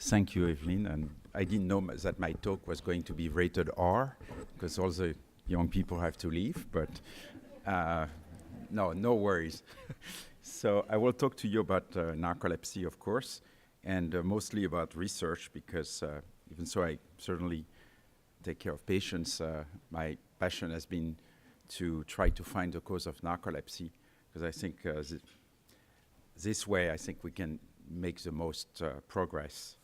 Thank you, Evelyn. And I didn't know that my talk was going to be rated R, because all the young people have to leave, but no worries. So I will talk to you about narcolepsy, of course, and mostly about research, because even so I certainly take care of patients, my passion has been to try to find the cause of narcolepsy, because I think this way I think we can make the most progress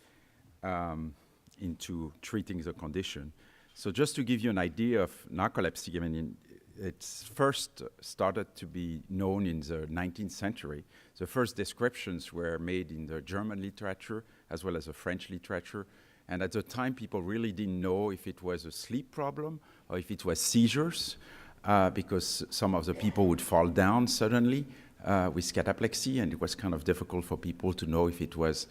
into treating the condition. So just to give you an idea of narcolepsy, I mean, it's first started to be known in the 19th century. The first descriptions were made in the German literature as well as the French literature. And at the time, people really didn't know if it was a sleep problem or if it was seizures, because some of the people would fall down suddenly with cataplexy, and it was kind of difficult for people to know if it was,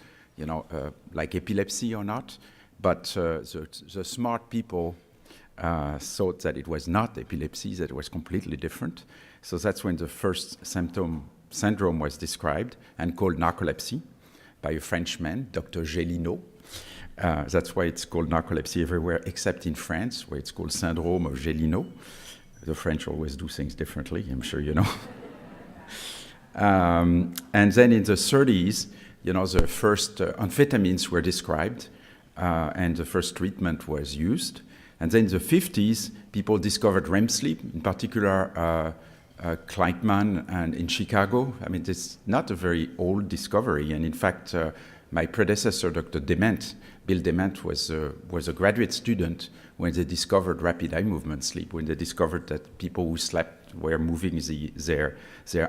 like epilepsy or not. But the smart people thought that it was not epilepsy, that it was completely different. So that's when the first syndrome was described and called narcolepsy by a Frenchman, Dr. Gélineau. That's why it's called narcolepsy everywhere except in France, where it's called syndrome of Gélineau. The French always do things differently, I'm sure you know. And then in the 30s, the first amphetamines were described, and the first treatment was used. And then in the 50s, people discovered REM sleep, in particular Kleitman and in Chicago. I mean, it's not a very old discovery. And in fact, my predecessor, Dr. Dement, Bill Dement, was a graduate student when they discovered rapid eye movement sleep, when they discovered that people who slept were moving their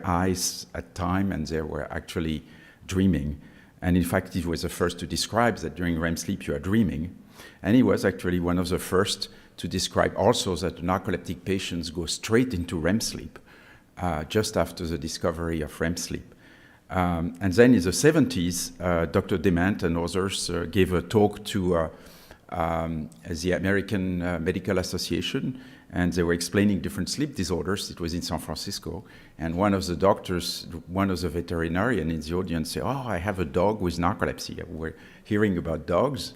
eyes at time and they were actually dreaming. And in fact, he was the first to describe that during REM sleep you are dreaming. And he was actually one of the first to describe also that narcoleptic patients go straight into REM sleep just after the discovery of REM sleep. And then in the 70s, Dr. Dement and others gave a talk to the American Medical Association, and they were explaining different sleep disorders. It was in San Francisco. And one of the doctors, one of the veterinarians in the audience said, "Oh, I have a dog with narcolepsy." We're hearing about dogs.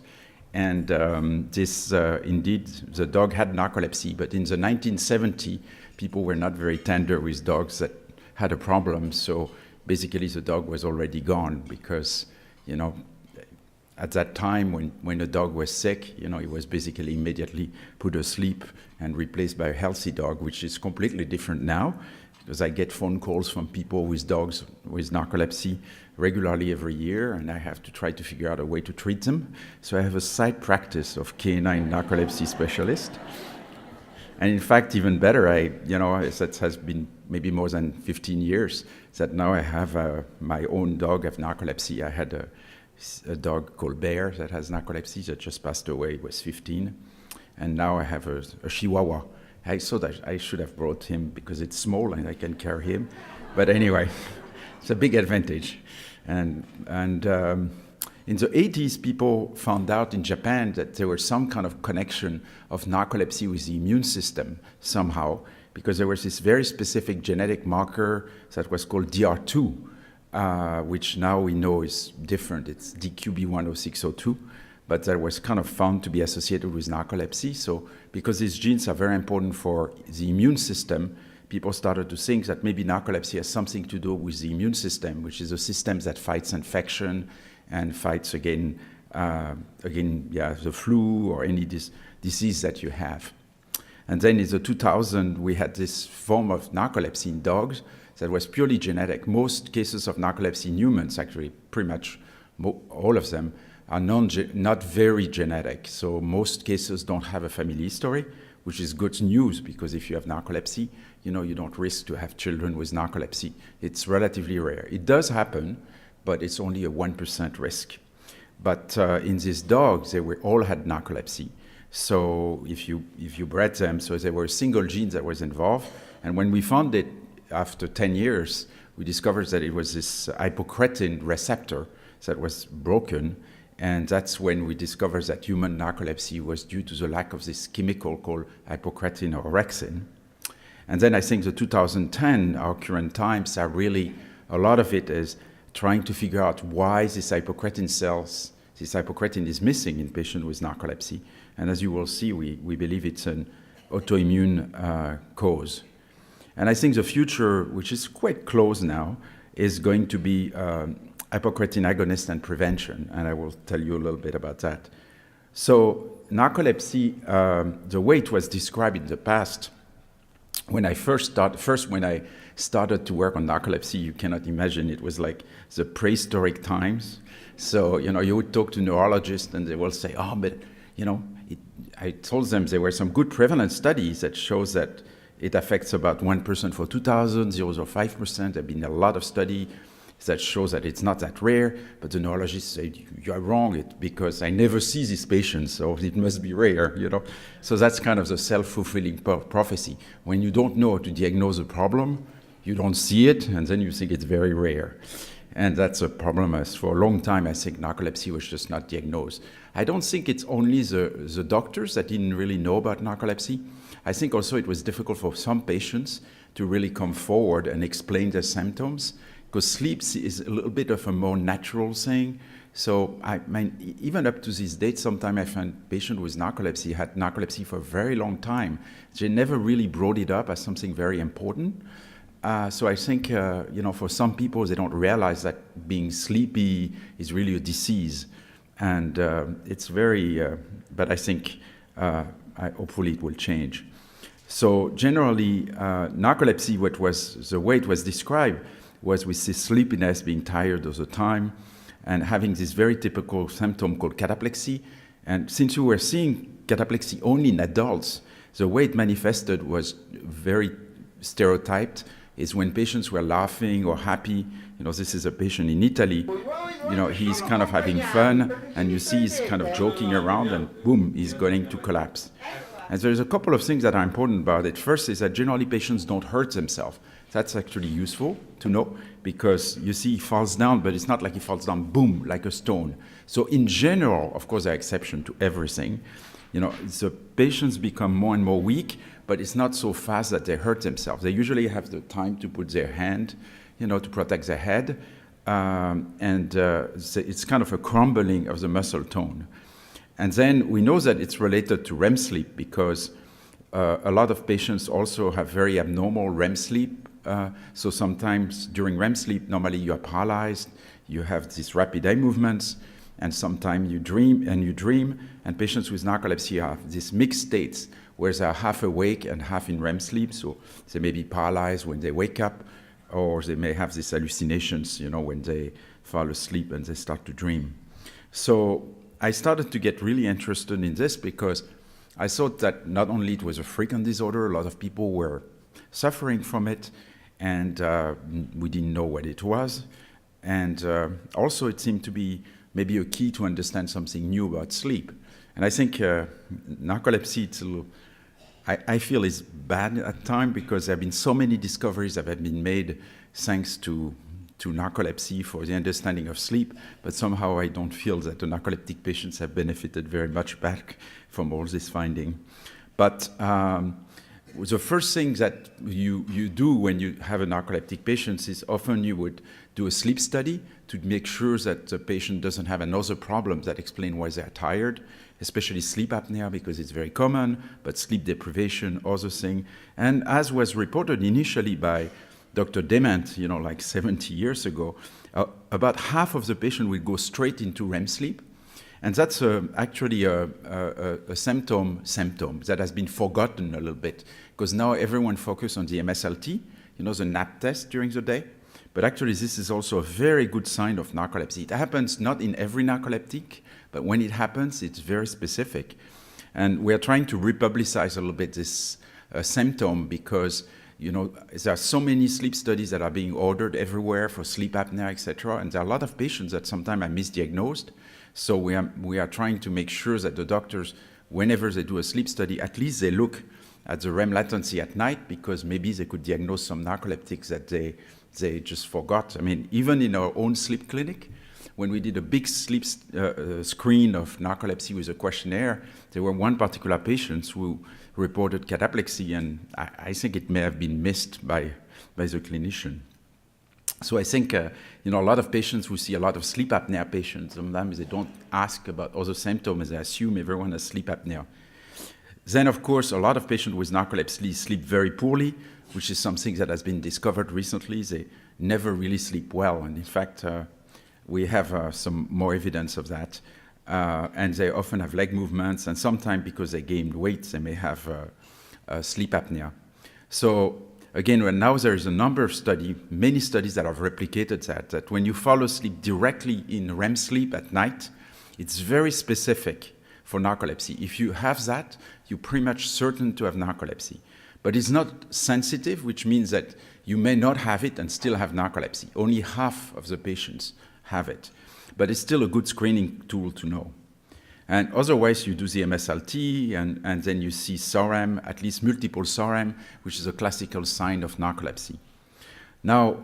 And indeed, the dog had narcolepsy. But in the 1970s, people were not very tender with dogs that had a problem. So basically, the dog was already gone because, at that time when a dog was sick, he was basically immediately put asleep and replaced by a healthy dog, which is completely different now, because I get phone calls from people with dogs with narcolepsy regularly every year, and I have to try to figure out a way to treat them. So I have a side practice of canine narcolepsy specialist. And in fact, even better, that has been maybe more than 15 years, that now I have my own dog have narcolepsy. I had a dog called Bear that has narcolepsy that just passed away, was 15. And now I have a Chihuahua. I thought I should have brought him because it's small and I can carry him. But anyway, it's a big advantage. And in the 80s, people found out in Japan that there was some kind of connection of narcolepsy with the immune system somehow, because there was this very specific genetic marker that was called DR2, which now we know is different. It's DQB10602, but that was kind of found to be associated with narcolepsy. So because these genes are very important for the immune system, people started to think that maybe narcolepsy has something to do with the immune system, which is a system that fights infection and fights against the flu or any disease that you have. And then in the 2000s, we had this form of narcolepsy in dogs that was purely genetic. Most cases of narcolepsy in humans, actually pretty much all of them, are not very genetic. So most cases don't have a family history, which is good news, because if you have narcolepsy, you don't risk to have children with narcolepsy. It's relatively rare. It does happen, but it's only a 1% risk. But in these dogs, they all had narcolepsy. So if you bred them, so there were a single gene that was involved. And when we found it after 10 years, we discovered that it was this hypocretin receptor that was broken. And that's when we discovered that human narcolepsy was due to the lack of this chemical called hypocretin or orexin. And then I think the 2010, our current times, are really, a lot of it is trying to figure out why these hypocretin cells this hypocretin is missing in patients with narcolepsy. And as you will see, we believe it's an autoimmune cause. And I think the future, which is quite close now, is going to be hypocretin agonist and prevention. And I will tell you a little bit about that. So narcolepsy, the way it was described in the past, when I when I started to work on narcolepsy, you cannot imagine, it was like the prehistoric times. So, you would talk to neurologists and they will say, oh, but, I told them there were some good prevalence studies that shows that it affects about 1% for 2,000, 0.05%. There have been a lot of studies that shows that it's not that rare, but the neurologists say, you're wrong, because I never see these patients, so it must be rare, So that's kind of the self-fulfilling prophecy. When you don't know how to diagnose a problem, you don't see it, and then you think it's very rare. And that's a problem, as for a long time, I think narcolepsy was just not diagnosed. I don't think it's only the doctors that didn't really know about narcolepsy. I think also it was difficult for some patients to really come forward and explain their symptoms, because sleep is a little bit of a more natural thing. So even up to this date, sometimes I find patients with narcolepsy had narcolepsy for a very long time. They never really brought it up as something very important. So I think, for some people, they don't realize that being sleepy is really a disease. And it's very, but I think hopefully it will change. So generally, narcolepsy, the way it was described, was with this sleepiness, being tired all the time, and having this very typical symptom called cataplexy. And since we were seeing cataplexy only in adults, the way it manifested was very stereotyped. Is when patients were laughing or happy. This is a patient in Italy. He's kind of having fun, and you see he's kind of joking around, and boom, he's going to collapse. And there's a couple of things that are important about it. First is that generally patients don't hurt themselves. That's actually useful to know, because you see he falls down, but it's not like he falls down, boom, like a stone. So in general, of course, there are exceptions to everything. The patients become more and more weak, but it's not so fast that they hurt themselves. They usually have the time to put their hand, to protect their head. It's kind of a crumbling of the muscle tone. And then we know that it's related to REM sleep, because a lot of patients also have very abnormal REM sleep. So sometimes during REM sleep, normally you are paralyzed, you have these rapid eye movements, and sometimes you dream, and patients with narcolepsy have these mixed states, where they are half awake and half in REM sleep, so they may be paralyzed when they wake up, or they may have these hallucinations, when they fall asleep and they start to dream. So I started to get really interested in this, because I thought that not only it was a frequent disorder, a lot of people were suffering from it, and we didn't know what it was. And also it seemed to be maybe a key to understand something new about sleep. And I think narcolepsy, I feel is bad at times, because there have been so many discoveries that have been made thanks to narcolepsy for the understanding of sleep, but somehow I don't feel that the narcoleptic patients have benefited very much back from all this finding. But the first thing that you do when you have a narcoleptic patient is often you would do a sleep study to make sure that the patient doesn't have another problem that explains why they're tired, especially sleep apnea, because it's very common, but sleep deprivation, other thing. And as was reported initially by Dr. Dement, like 70 years ago, about half of the patient will go straight into REM sleep. And that's actually a symptom that has been forgotten a little bit, because now everyone focuses on the MSLT, the NAP test during the day. But actually, this is also a very good sign of narcolepsy. It happens not in every narcoleptic, but when it happens, it's very specific. And we are trying to republicize a little bit this symptom, because there are so many sleep studies that are being ordered everywhere for sleep apnea, etc. And there are a lot of patients that sometimes are misdiagnosed. So we are trying to make sure that the doctors, whenever they do a sleep study, at least they look at the REM latency at night, because maybe they could diagnose some narcoleptics that they just forgot. I mean, even in our own sleep clinic, when we did a big sleep screen of narcolepsy with a questionnaire, there were one particular patient who reported cataplexy, and I think it may have been missed by the clinician. So I think, a lot of patients who see a lot of sleep apnea patients, sometimes they don't ask about other symptoms. They assume everyone has sleep apnea. Then, of course, a lot of patients with narcolepsy sleep very poorly, which is something that has been discovered recently. They never really sleep well. And in fact, we have some more evidence of that. And they often have leg movements, and sometimes because they gained weight, they may have sleep apnea. So again, now there is a number of studies, many studies that have replicated that when you fall asleep directly in REM sleep at night, it's very specific for narcolepsy. If you have that, you're pretty much certain to have narcolepsy. But it's not sensitive, which means that you may not have it and still have narcolepsy. Only half of the patients have it. But it's still a good screening tool to know. And otherwise, you do the MSLT, and then you see SOREM, at least multiple SOREM, which is a classical sign of narcolepsy. Now,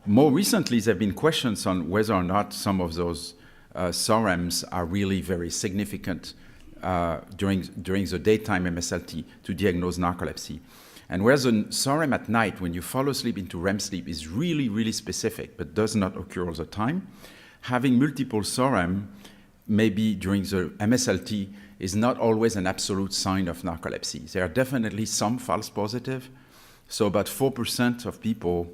more recently, there have been questions on whether or not some of those SOREMs are really very significant during the daytime MSLT to diagnose narcolepsy. And whereas the SOREM at night, when you fall asleep into REM sleep, is really, really specific, but does not occur all the time, having multiple SOREM, maybe during the MSLT, is not always an absolute sign of narcolepsy. There are definitely some false positive. So about 4% of people,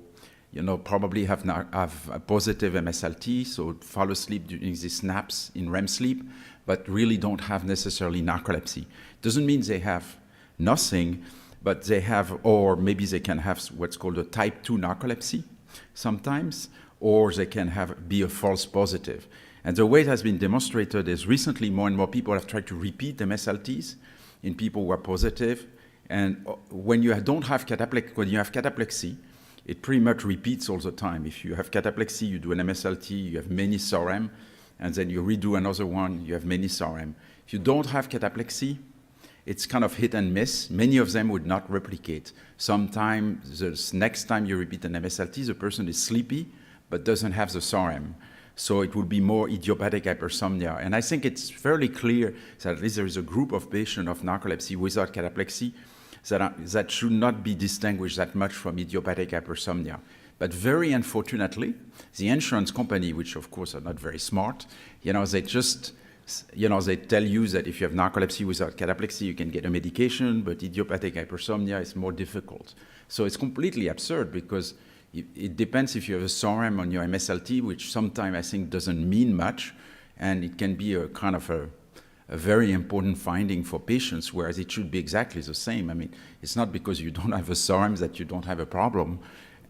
probably have a positive MSLT, so fall asleep during these naps in REM sleep, but really don't have necessarily narcolepsy. Doesn't mean they have nothing, but they have, or maybe they can have what's called a type 2 narcolepsy sometimes, or they can be a false positive. And the way it has been demonstrated is recently more and more people have tried to repeat MSLTs in people who are positive. And when you don't have when you have cataplexy, it pretty much repeats all the time. If you have cataplexy, you do an MSLT, you have many SOREM, and then you redo another one, you have many SOREM. If you don't have cataplexy, it's kind of hit and miss. Many of them would not replicate. Sometimes, the next time you repeat an MSLT, the person is sleepy, but doesn't have the SOREM. So it would be more idiopathic hypersomnia. And I think it's fairly clear that at least there is a group of patients of narcolepsy without cataplexy that should not be distinguished that much from idiopathic hypersomnia. But very unfortunately, the insurance company, which of course are not very smart, they just, they tell you that if you have narcolepsy without cataplexy, you can get a medication, but idiopathic hypersomnia is more difficult. So it's completely absurd because it depends if you have a SOREM on your MSLT, which sometimes I think doesn't mean much, and it can be a kind of a very important finding for patients, whereas it should be exactly the same. I mean, it's not because you don't have a SOREM that you don't have a problem.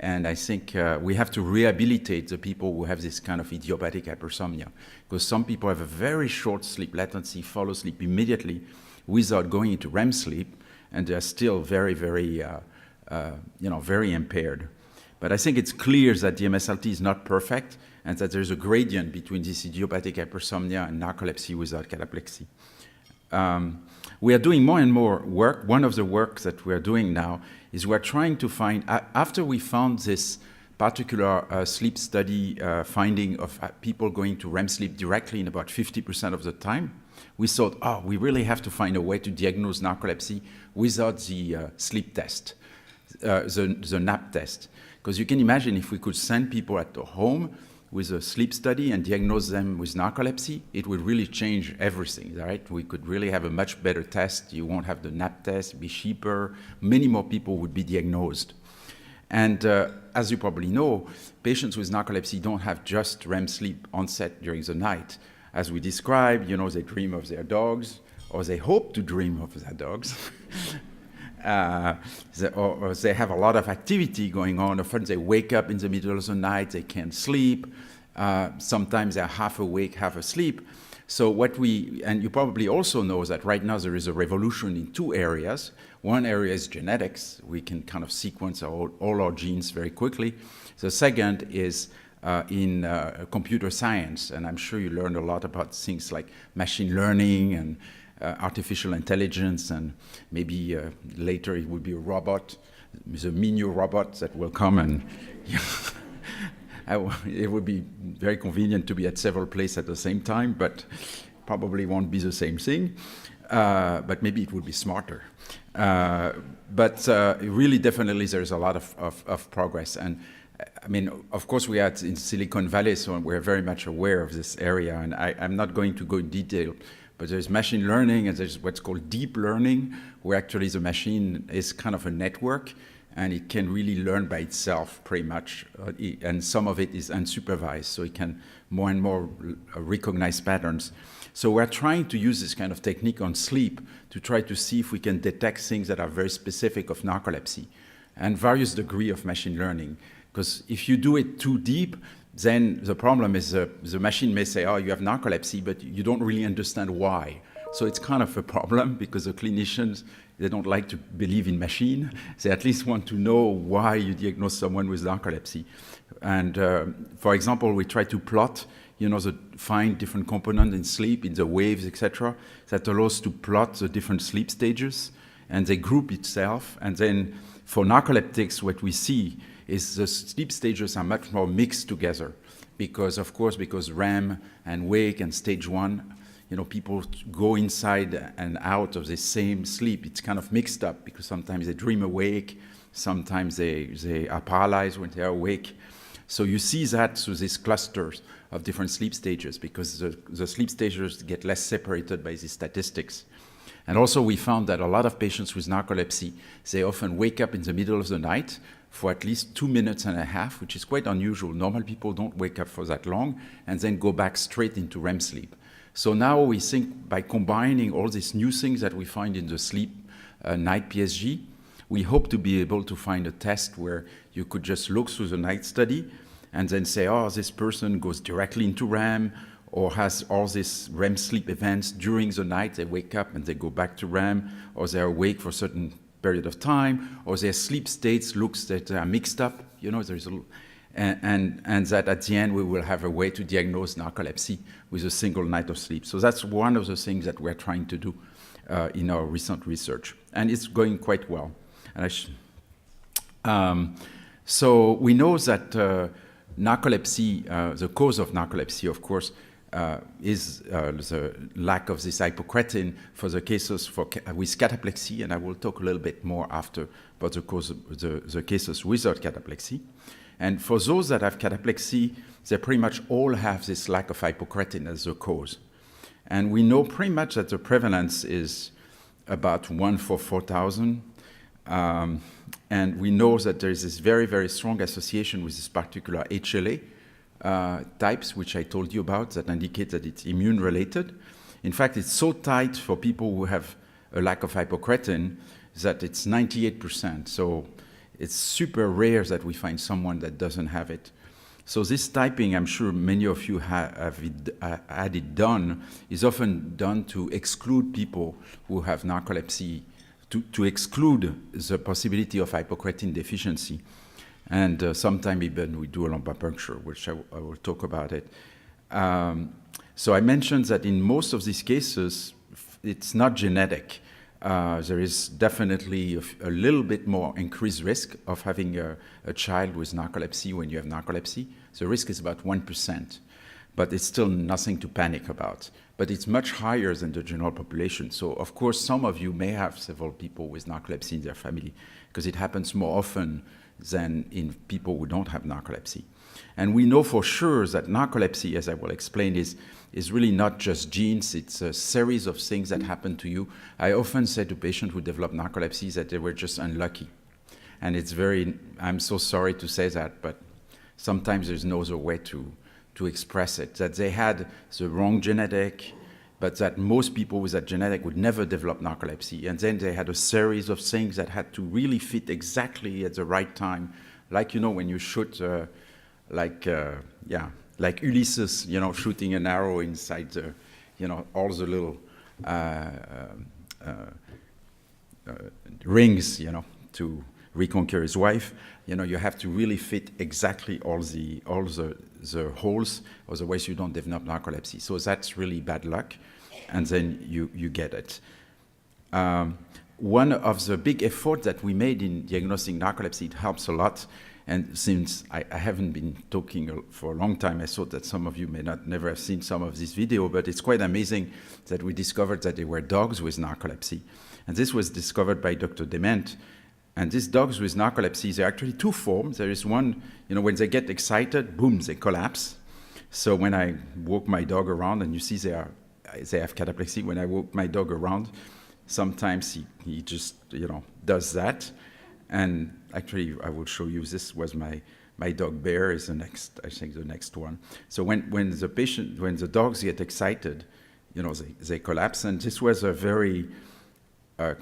And I think we have to rehabilitate the people who have this kind of idiopathic hypersomnia, because some people have a very short sleep latency, fall asleep immediately without going into REM sleep, and they're still very, very, very impaired. But I think it's clear that the MSLT is not perfect and that there's a gradient between this idiopathic hypersomnia and narcolepsy without cataplexy. We are doing more and more work. One of the work that we are doing now is we're trying to find, after we found this particular sleep study finding of people going to REM sleep directly in about 50% of the time, we thought, we really have to find a way to diagnose narcolepsy without the sleep test, the nap test. Because you can imagine if we could send people at home with a sleep study and diagnose them with narcolepsy, it would really change everything, right? We could really have a much better test. You won't have the nap test, be cheaper. Many more people would be diagnosed. And as you probably know, patients with narcolepsy don't have just REM sleep onset during the night. As we described, they dream of their dogs, or they hope to dream of their dogs. Or they have a lot of activity going on. Often they wake up in the middle of the night, they can't sleep. Sometimes they're half awake, half asleep. So and you probably also know that right now there is a revolution in two areas. One area is genetics. We can kind of sequence all our genes very quickly. The second is in computer science. And I'm sure you learned a lot about things like machine learning and artificial intelligence, and maybe later it will be a robot, the Minu robot that will come, and it would be very convenient to be at several places at the same time, but probably won't be the same thing. But maybe it would be smarter. But really, definitely, there's a lot of progress. And I mean, of course, we are in Silicon Valley, so we're very much aware of this area, and I'm not going to go in detail, but there's machine learning, and there's what's called deep learning, where actually the machine is kind of a network, and it can really learn by itself pretty much, and some of it is unsupervised, so it can more and more recognize patterns. So we're trying to use this kind of technique on sleep to try to see if we can detect things that are very specific of narcolepsy, and various degree of machine learning. Because if you do it too deep, then the problem is the machine may say, oh, you have narcolepsy, but you don't really understand why. So it's kind of a problem because the clinicians, they don't like to believe in machine. They at least want to know why you diagnose someone with narcolepsy. And for example, we try to plot, find different components in sleep, in the waves, etc. That allows to plot the different sleep stages, and they group itself. And then for narcoleptics, what we see is the sleep stages are much more mixed together because REM and wake and stage 1, people go inside and out of the same sleep. It's kind of mixed up because sometimes they dream awake, sometimes they are paralyzed when they are awake. So you see that through these clusters of different sleep stages because the sleep stages get less separated by these statistics. And also we found that a lot of patients with narcolepsy, they often wake up in the middle of the night for at least 2.5 minutes, which is quite unusual. Normal people don't wake up for that long and then go back straight into REM sleep. So now we think by combining all these new things that we find in the sleep night PSG, we hope to be able to find a test where you could just look through the night study and then say, oh, this person goes directly into REM or has all these REM sleep events during the night. They wake up and they go back to REM, or they're awake for a certain period of time, or their sleep states looks that they are mixed up. There's and that at the end we will have a way to diagnose narcolepsy with a single night of sleep. So that's one of the things that we're trying to do in our recent research, and it's going quite well. And so we know that narcolepsy, the cause of narcolepsy, of course, is the lack of this hypocretin for the cases with cataplexy, and I will talk a little bit more after about the cases without cataplexy. And for those that have cataplexy, they pretty much all have this lack of hypocretin as the cause. And we know pretty much that the prevalence is about 1 for 4,000. And we know that there is this very, very strong association with this particular HLA types, which I told you about, that indicate that it's immune-related. In fact, it's so tight for people who have a lack of hypocretin that it's 98%. So it's super rare that we find someone that doesn't have it. So this typing, I'm sure many of you have had it done, is often done to exclude people who have narcolepsy, to exclude the possibility of hypocretin deficiency. And sometime even we do a lumbar puncture, which I will talk about it. So I mentioned that in most of these cases, it's not genetic. There is definitely a little bit more increased risk of having a child with narcolepsy when you have narcolepsy. The risk is about 1%, but it's still nothing to panic about. But it's much higher than the general population. So of course, some of you may have several people with narcolepsy in their family because it happens more often than in people who don't have narcolepsy. And we know for sure that narcolepsy, as I will explain, is really not just genes. It's a series of things that happen to you. I often say to patients who develop narcolepsy that they were just unlucky. And I'm so sorry to say that, but sometimes there's no other way to express it, that they had the wrong genetic, but that most people with that genetic would never develop narcolepsy. And then they had a series of things that had to really fit exactly at the right time. Like, when you shoot, like Ulysses, shooting an arrow inside the, all the little rings, to reconquer his wife. You have to really fit exactly all the holes, otherwise you don't develop narcolepsy. So that's really bad luck, and then you get it. One of the big efforts that we made in diagnosing narcolepsy, it helps a lot. And since I haven't been talking for a long time, I thought that some of you may never have seen some of this video, but it's quite amazing that we discovered that there were dogs with narcolepsy. And this was discovered by Dr. Dement And these dogs with narcolepsy, there are actually two forms. There is one, when they get excited, boom, they collapse. So when I walk my dog around, and you see they have cataplexy, when I walk my dog around, sometimes he just, does that. And actually, I will show you, this was my dog Bear is the next one. So when the dogs get excited, they collapse. And this was a very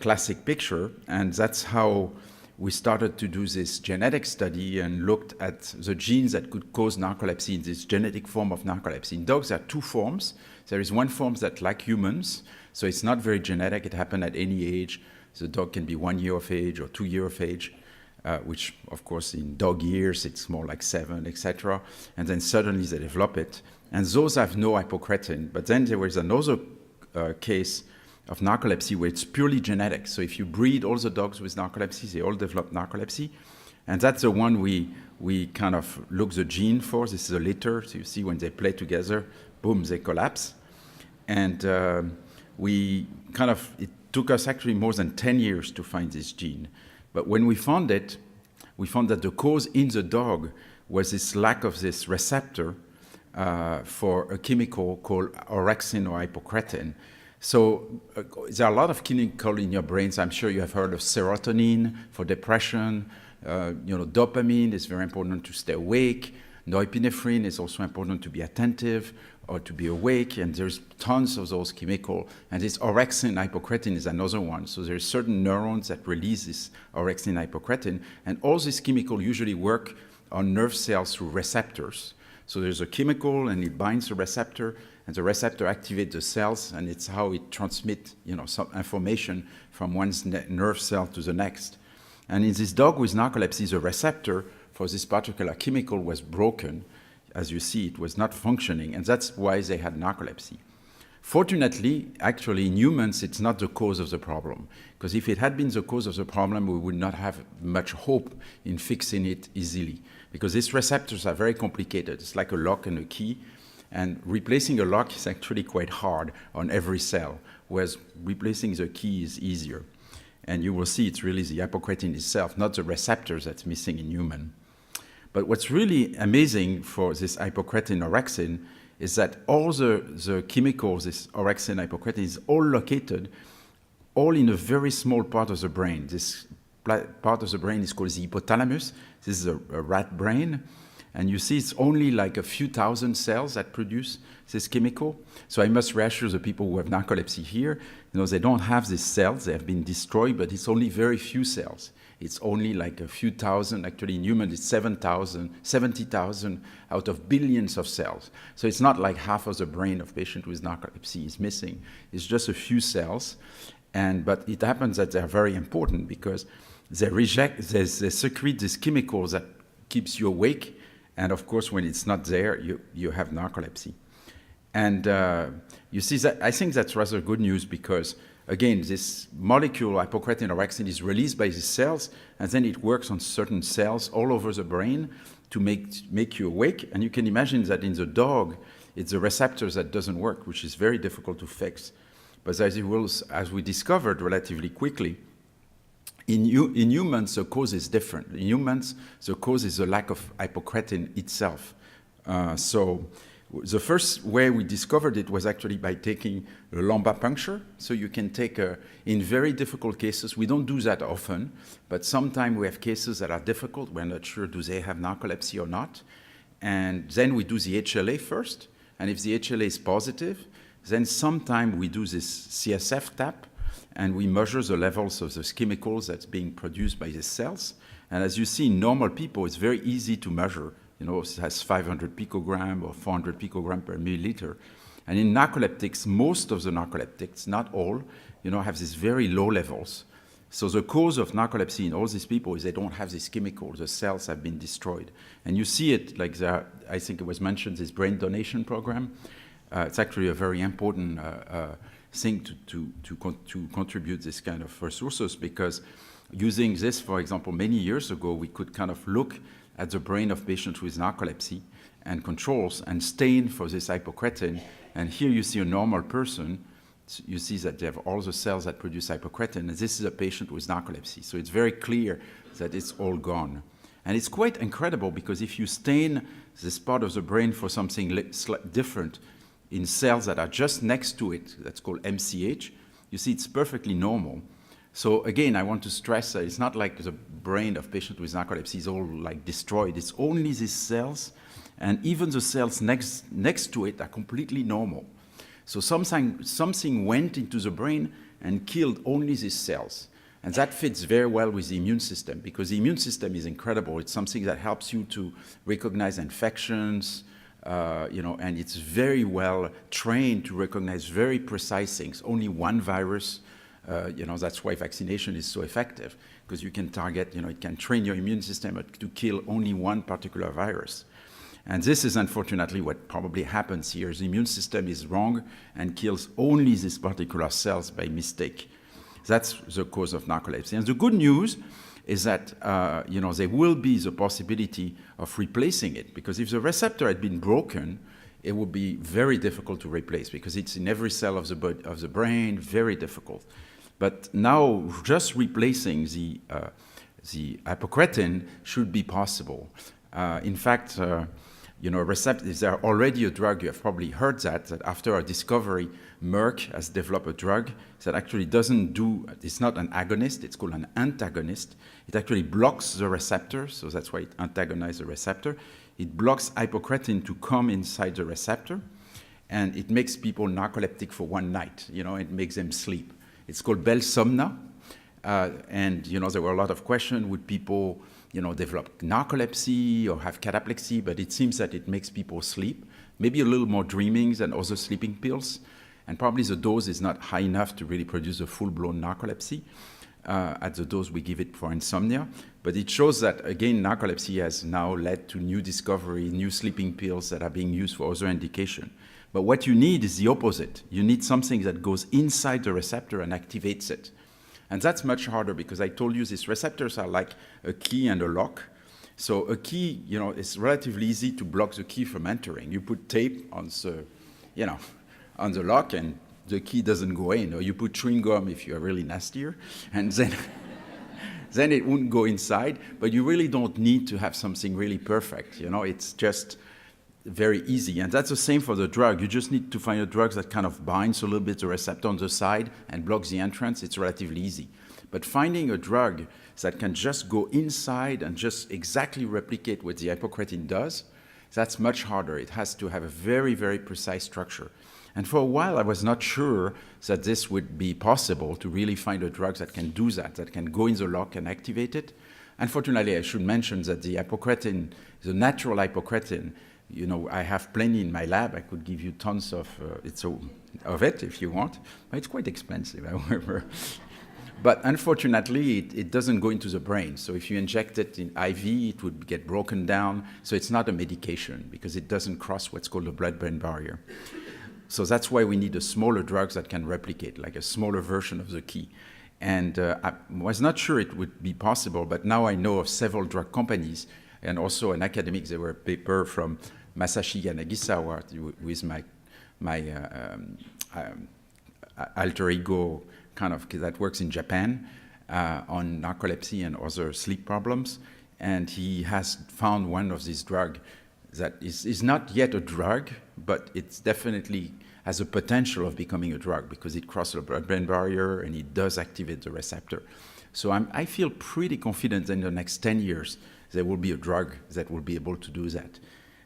classic picture, and that's how we started to do this genetic study and looked at the genes that could cause narcolepsy in this genetic form of narcolepsy. In dogs, there are two forms. There is one form that, like humans, so it's not very genetic. It happened at any age. The dog can be 1 year of age or 2 years of age, which, of course, in dog years, it's more like 7, etc. And then suddenly they develop it. And those have no hypocretin. But then there was another case of narcolepsy where it's purely genetic. So if you breed all the dogs with narcolepsy, they all develop narcolepsy. And that's the one we kind of look the gene for. This is a litter. So you see when they play together, boom, they collapse. And it took us actually more than 10 years to find this gene. But when we found it, we found that the cause in the dog was this lack of this receptor for a chemical called orexin or hypocretin. So there are a lot of chemicals in your brains. I'm sure you have heard of serotonin for depression. Dopamine is very important to stay awake. Norepinephrine is also important to be attentive or to be awake. And there's tons of those chemicals. And this orexin hypocretin is another one. So there's certain neurons that release this orexin hypocretin. And all these chemicals usually work on nerve cells through receptors. So there's a chemical, and it binds the receptor, and the receptor activates the cells, and it's how it transmits, some information from one nerve cell to the next. And in this dog with narcolepsy, the receptor for this particular chemical was broken. As you see, it was not functioning, and that's why they had narcolepsy. Fortunately, actually, in humans, it's not the cause of the problem, because if it had been the cause of the problem, we would not have much hope in fixing it easily, because these receptors are very complicated. It's like a lock and a key, and replacing a lock is actually quite hard on every cell, whereas replacing the key is easier. And you will see it's really the hypocretin itself, not the receptors that's missing in human. But what's really amazing for this hypocretin orexin is that all the chemicals, this orexin hypocretin, is all located all in a very small part of the brain. This part of the brain is called the hypothalamus. This is a rat brain. And you see it's only like a few thousand cells that produce this chemical. So I must reassure the people who have narcolepsy here, they don't have these cells. They have been destroyed, but it's only very few cells. It's only like a few thousand. Actually, in humans, it's 70,000 out of billions of cells. So it's not like half of the brain of patient with narcolepsy is missing. It's just a few cells. But it happens that they're very important because they secrete these chemicals that keeps you awake. And of course, when it's not there, you have narcolepsy. And you see that I think that's rather good news because, again, this molecule, hypocretin orexin, is released by the cells, and then it works on certain cells all over the brain to make you awake. And you can imagine that in the dog, it's the receptors that doesn't work, which is very difficult to fix. But as we discovered relatively quickly, in humans, the cause is different. In humans, the cause is the lack of hypocretin itself. So the first way we discovered it was actually by taking a lumbar puncture. So you can take, in very difficult cases, we don't do that often, but sometimes we have cases that are difficult. We're not sure, do they have narcolepsy or not? And then we do the HLA first. And if the HLA is positive, then sometimes we do this CSF tap, and we measure the levels of those chemicals that's being produced by the cells. And as you see, in normal people, it's very easy to measure. It has 500 picogram or 400 picogram per milliliter. And in narcoleptics, most of the narcoleptics, not all, have these very low levels. So the cause of narcolepsy in all these people is they don't have these chemicals. The cells have been destroyed. And you see it, like I think it was mentioned, this brain donation program. It's actually a very important thing to contribute this kind of resources, because using this, for example, many years ago, we could kind of look at the brain of patients with narcolepsy and controls and stain for this hypocretin. And here you see a normal person, you see that they have all the cells that produce hypocretin, and this is a patient with narcolepsy. So it's very clear that it's all gone. And it's quite incredible because if you stain this part of the brain for something different in cells that are just next to it, that's called MCH, you see it's perfectly normal. So again, I want to stress that it's not like the brain of patients with narcolepsy is all like destroyed. It's only these cells, and even the cells next to it are completely normal. So something went into the brain and killed only these cells. And that fits very well with the immune system, because the immune system is incredible. It's something that helps you to recognize infections, and it's very well trained to recognize very precise things. Only one virus, that's why vaccination is so effective, because you can target, it can train your immune system to kill only one particular virus. And this is unfortunately what probably happens here. The immune system is wrong and kills only these particular cells by mistake. That's the cause of narcolepsy. And the good news is that there will be the possibility of replacing it, because if the receptor had been broken, it would be very difficult to replace because it's in every cell of the brain, very difficult. But now just replacing the hypocretin should be possible. In fact, is there already a drug? You have probably heard that after our discovery, Merck has developed a drug that actually it's not an agonist, it's called an antagonist. It actually blocks the receptor, so that's why it antagonizes the receptor. It blocks hypocretin to come inside the receptor, and it makes people narcoleptic for one night, it makes them sleep. It's called Belsomna, and there were a lot of questions, would people develop narcolepsy or have cataplexy, but it seems that it makes people sleep, maybe a little more dreaming than other sleeping pills, and probably the dose is not high enough to really produce a full-blown narcolepsy at the dose we give it for insomnia. But it shows that, again, narcolepsy has now led to new discovery, new sleeping pills that are being used for other indication. But what you need is the opposite. You need something that goes inside the receptor and activates it. And that's much harder because I told you these receptors are like a key and a lock. So a key, it's relatively easy to block the key from entering. You put tape on the lock and the key doesn't go in. Or you put chewing gum if you're really nastier, and then it wouldn't go inside. But you really don't need to have something really perfect. It's just very easy. And that's the same for the drug. You just need to find a drug that kind of binds a little bit the receptor on the side and blocks the entrance. It's relatively easy. But finding a drug that can just go inside and just exactly replicate what the hypocretin does, that's much harder. It has to have a very, very precise structure. And for a while, I was not sure that this would be possible to really find a drug that can do that can go in the lock and activate it. Unfortunately, I should mention that the hypocretin, the natural hypocretin, I have plenty in my lab. I could give you tons of it if you want. But it's quite expensive, however. But unfortunately, it doesn't go into the brain. So if you inject it in IV, it would get broken down. So it's not a medication because it doesn't cross what's called the blood-brain barrier. So that's why we need a smaller drug that can replicate, like a smaller version of the key. And I was not sure it would be possible, but now I know of several drug companies and also an academic. There were a paper from Masashi Yanagisawa with my alter ego kind of that works in Japan on narcolepsy and other sleep problems. And he has found one of these drugs that is not yet a drug, but it's definitely has a potential of becoming a drug because it crosses the blood-brain barrier and it does activate the receptor. So I feel pretty confident that in the next 10 years there will be a drug that will be able to do that.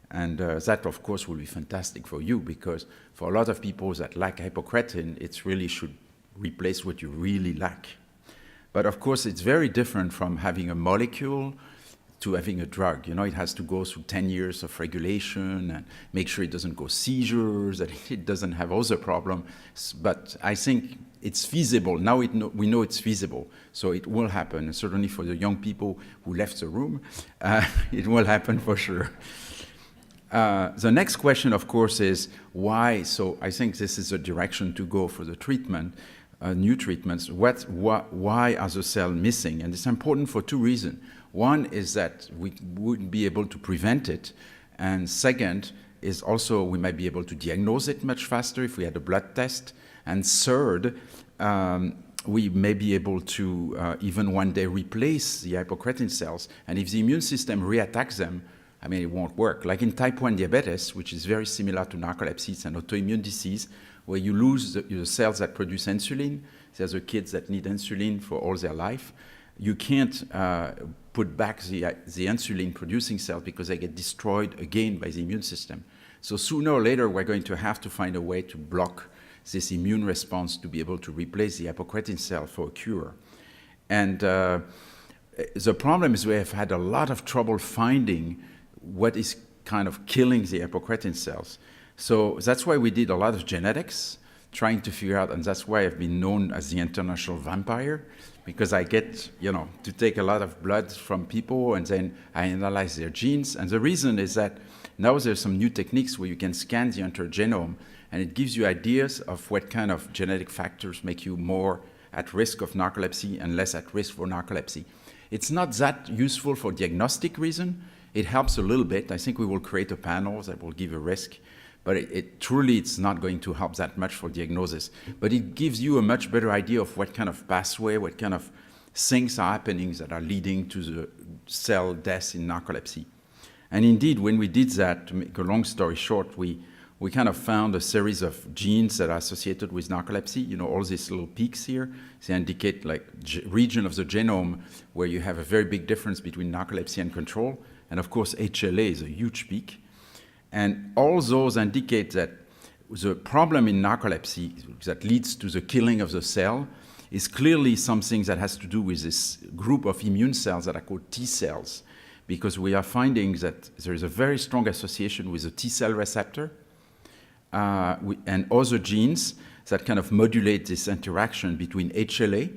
And that, of course, will be fantastic for you because for a lot of people that lack hypocretin, it really should replace what you really lack. But, of course, it's very different from having a molecule to having a drug. It has to go through 10 years of regulation and make sure it doesn't go seizures, that it doesn't have other problems. But I think it's feasible. Now we know it's feasible, so it will happen. And certainly for the young people who left the room, it will happen for sure. The next question, of course, is why? So I think this is the direction to go for the treatment, new treatments. Why are the cells missing? And it's important for two reasons. One is that we wouldn't be able to prevent it. And second is also we might be able to diagnose it much faster if we had a blood test And third, we may be able to even one day replace the hypocretin cells. And if the immune system reattacks them, I mean, it won't work. Like in type 1 diabetes, which is very similar to narcolepsy, it's an autoimmune disease where you lose the cells that produce insulin. There's the kids that need insulin for all their life. You can't put back the insulin-producing cells because they get destroyed again by the immune system. So sooner or later, we're going to have to find a way to block this immune response to be able to replace the hypocretin cell for a cure. And the problem is we have had a lot of trouble finding what is kind of killing the hypocretin cells. So that's why we did a lot of genetics, trying to figure out, and that's why I've been known as the international vampire, because I get, to take a lot of blood from people and then I analyze their genes. And the reason is that now there's some new techniques where you can scan the entire genome and it gives you ideas of what kind of genetic factors make you more at risk of narcolepsy and less at risk for narcolepsy. It's not that useful for diagnostic reason. It helps a little bit. I think we will create a panel that will give a risk, but it's not going to help that much for diagnosis. But it gives you a much better idea of what kind of pathway, what kind of things are happening that are leading to the cell death in narcolepsy. And indeed, when we did that, to make a long story short, we kind of found a series of genes that are associated with narcolepsy. All these little peaks here, they indicate like region of the genome where you have a very big difference between narcolepsy and control. And of course, HLA is a huge peak. And all those indicate that the problem in narcolepsy that leads to the killing of the cell is clearly something that has to do with this group of immune cells that are called T cells, because we are finding that there is a very strong association with the T cell receptor and other genes that kind of modulate this interaction between HLA,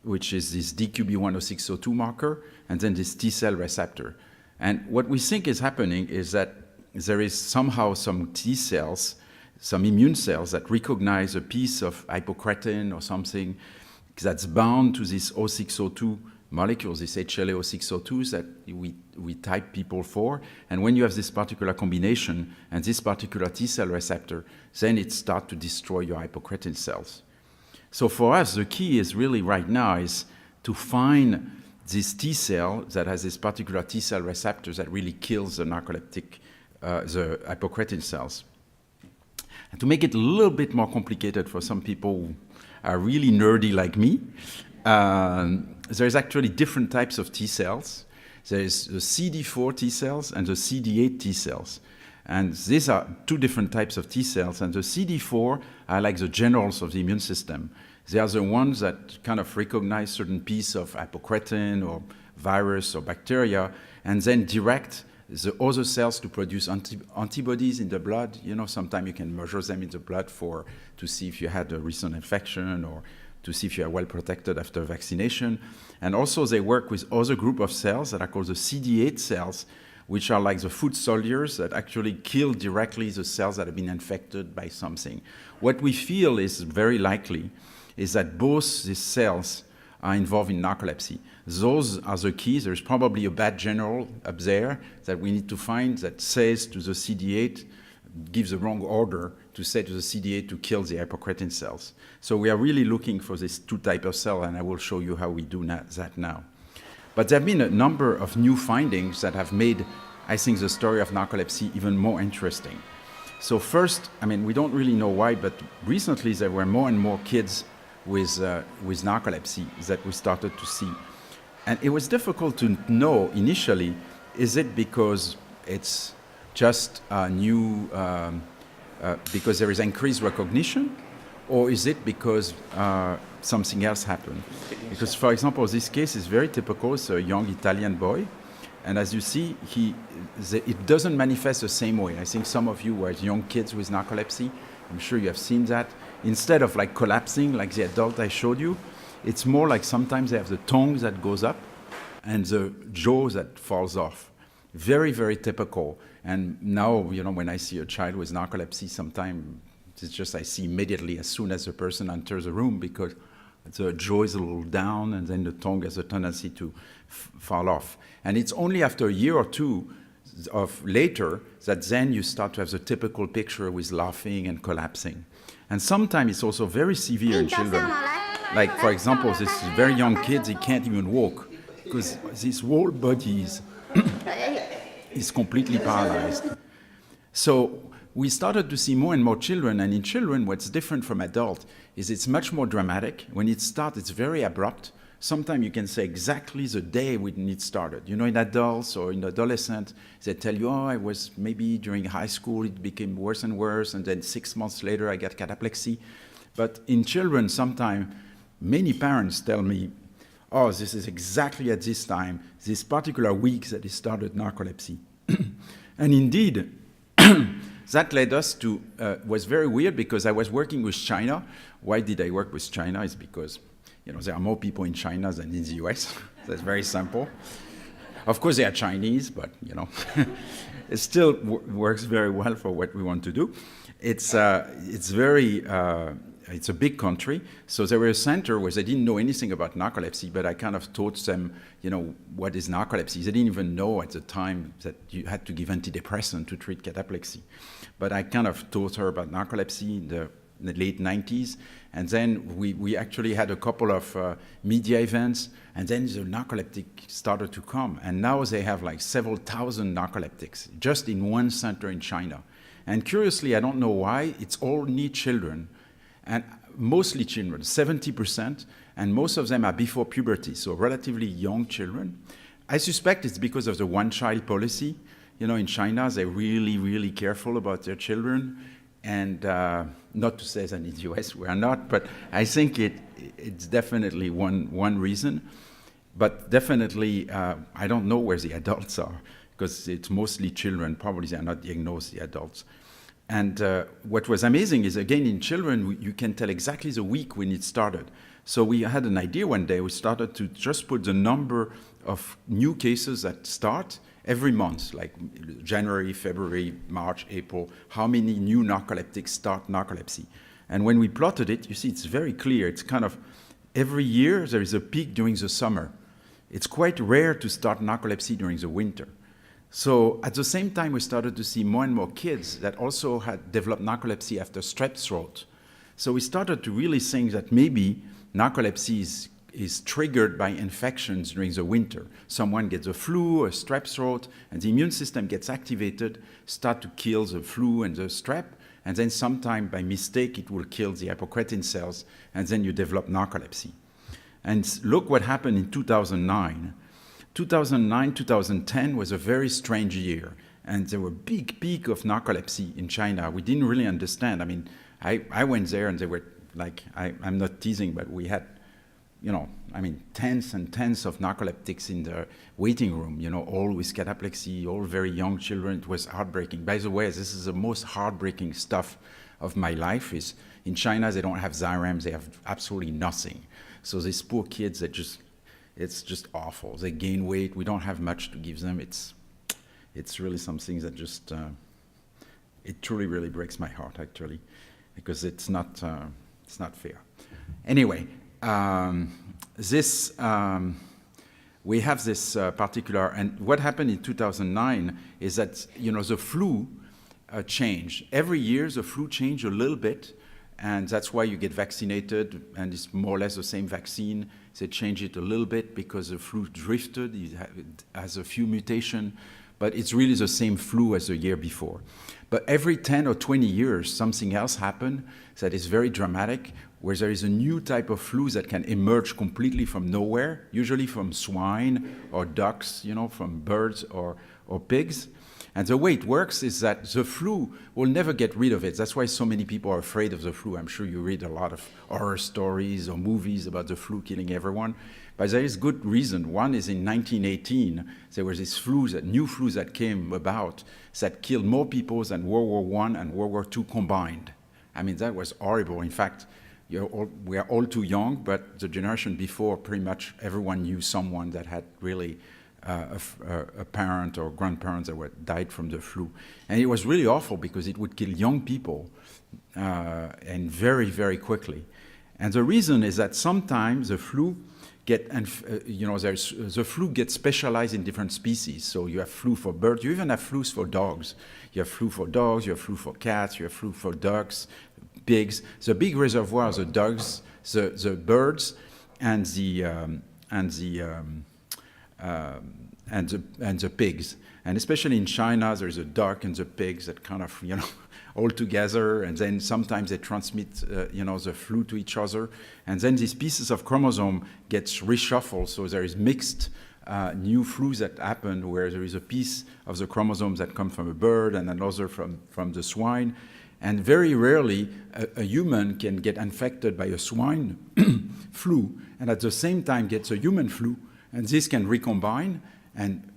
which is this DQB10602 marker, and then this T cell receptor. And what we think is happening is that there is somehow some T cells, some immune cells that recognize a piece of hypocretin or something that's bound to this 0602 molecules, this HLA 0602s that we type people for. And when you have this particular combination and this particular T cell receptor, then it starts to destroy your hypocretin cells. So for us, the key is really right now is to find this T cell that has this particular T cell receptor that really kills the narcoleptic, the hypocretin cells. And to make it a little bit more complicated for some people who are really nerdy like me, there's actually different types of T cells. There is the CD4 T cells and the CD8 T cells. And these are two different types of T cells. And the CD4 are like the generals of the immune system. They are the ones that kind of recognize certain piece of hypocretin or virus or bacteria and then direct the other cells to produce antibodies in the blood. Sometimes you can measure them in the blood to see if you had a recent infection or to see if you are well protected after vaccination. And also they work with other group of cells that are called the CD8 cells, which are like the foot soldiers that actually kill directly the cells that have been infected by something. What we feel is very likely is that both these cells are involved in narcolepsy. Those are the keys. There's probably a bad general up there that we need to find that says to the CD8, gives the wrong order to say to the CD8 to kill the hypocretin cells. So we are really looking for this two type of cell, and I will show you how we do that now. But there have been a number of new findings that have made, I think, the story of narcolepsy even more interesting. So first, we don't really know why, but recently there were more and more kids with narcolepsy that we started to see. And it was difficult to know initially, is it because it's just new, because there is increased recognition, or is it because something else happened? Because, for example, this case is very typical. It's a young Italian boy, and as you see, it doesn't manifest the same way. I think some of you were young kids with narcolepsy. I'm sure you have seen that. Instead of like collapsing like the adult I showed you, it's more like sometimes they have the tongue that goes up and the jaw that falls off. Very, very typical. And now, when I see a child with narcolepsy, sometimes it's just I see immediately as soon as the person enters the room because the jaw is a little down and then the tongue has a tendency to fall off. And it's only after a year or two of later that then you start to have the typical picture with laughing and collapsing. And sometimes it's also very severe in children. Like, for example, this very young kid, he can't even walk because his whole body is completely paralyzed. So we started to see more and more children, and in children, what's different from adults is it's much more dramatic. When it starts, it's very abrupt. Sometimes you can say exactly the day when it started. You know, in adults or in adolescents, they tell you, oh, I was maybe during high school, it became worse and worse, and then 6 months later, I got cataplexy. But in children, sometimes many parents tell me, oh, this is exactly at this time, this particular week that it started narcolepsy. And indeed, that led us to, was very weird because I was working with China. Why did I work with China? It's because there are more people in China than in the US. That's very simple. Of course, they are Chinese, but, it still works very well for what we want to do. It's a big country, so there was a center where they didn't know anything about narcolepsy, but I kind of taught them, what is narcolepsy. They didn't even know at the time that you had to give antidepressant to treat cataplexy. But I kind of taught her about narcolepsy in the late 90s, and then we actually had a couple of media events, and then the narcoleptic started to come, and now they have like several thousand narcoleptics just in one center in China. And curiously, I don't know why, it's only children, and mostly children, 70%, and most of them are before puberty, so relatively young children. I suspect it's because of the one-child policy. In China, they're really, really careful about their children, and not to say that in the US we are not, but I think it's definitely one reason. But definitely, I don't know where the adults are, because it's mostly children. Probably they are not diagnosed, the adults. And what was amazing is, again, in children, you can tell exactly the week when it started. So we had an idea one day. We started to just put the number of new cases that start every month, like January, February, March, April, how many new narcoleptics start narcolepsy. And when we plotted it, you see it's very clear. It's kind of every year there is a peak during the summer. It's quite rare to start narcolepsy during the winter. So at the same time, we started to see more and more kids that also had developed narcolepsy after strep throat. So we started to really think that maybe narcolepsy is triggered by infections during the winter. Someone gets a flu, a strep throat, and the immune system gets activated, start to kill the flu and the strep, and then sometime by mistake it will kill the hypocretin cells, and then you develop narcolepsy. And look what happened in 2009. 2009, 2010 was a very strange year, and there were big peak of narcolepsy in China. We didn't really understand. I mean, I went there and they were like, I'm not teasing, but we had, tens and tens of narcoleptics in the waiting room, all with cataplexy, all very young children. It was heartbreaking. By the way, this is the most heartbreaking stuff of my life. Is in China, they don't have Xyrem, they have absolutely nothing. So these poor kids, it's just awful. They gain weight. We don't have much to give them. It's really something that just, it truly, really breaks my heart, actually, because it's not fair. Anyway, we have this particular, and what happened in 2009 is that, the flu changed. Every year, the flu changed a little bit, and that's why you get vaccinated, and it's more or less the same vaccine. They change it a little bit because the flu drifted, it has a few mutations, but it's really the same flu as the year before. But every 10 or 20 years, something else happens that is very dramatic, where there is a new type of flu that can emerge completely from nowhere, usually from swine or ducks, from birds or pigs. And the way it works is that the flu will never get rid of it. That's why so many people are afraid of the flu. I'm sure you read a lot of horror stories or movies about the flu killing everyone. But there is good reason. One is in 1918, there was this new flu that came about that killed more people than World War I and World War II combined. I mean, that was horrible. In fact, we are all too young, but the generation before, pretty much everyone knew someone that had really a parent or grandparents that died from the flu. And it was really awful because it would kill young people and very, very quickly. And the reason is that sometimes the flu the flu gets specialized in different species. So you have flu for birds, you even have flus for dogs. You have flu for dogs, you have flu for cats, you have flu for ducks, pigs. The big reservoir are the dogs, the birds, and the pigs. And especially in China, there's a duck and the pigs that kind of, all together, and then sometimes they transmit, the flu to each other. And then these pieces of chromosome gets reshuffled, so there is mixed new flus that happen where there is a piece of the chromosomes that come from a bird and another from the swine. And very rarely a human can get infected by a swine flu and at the same time gets a human flu, and this can recombine, and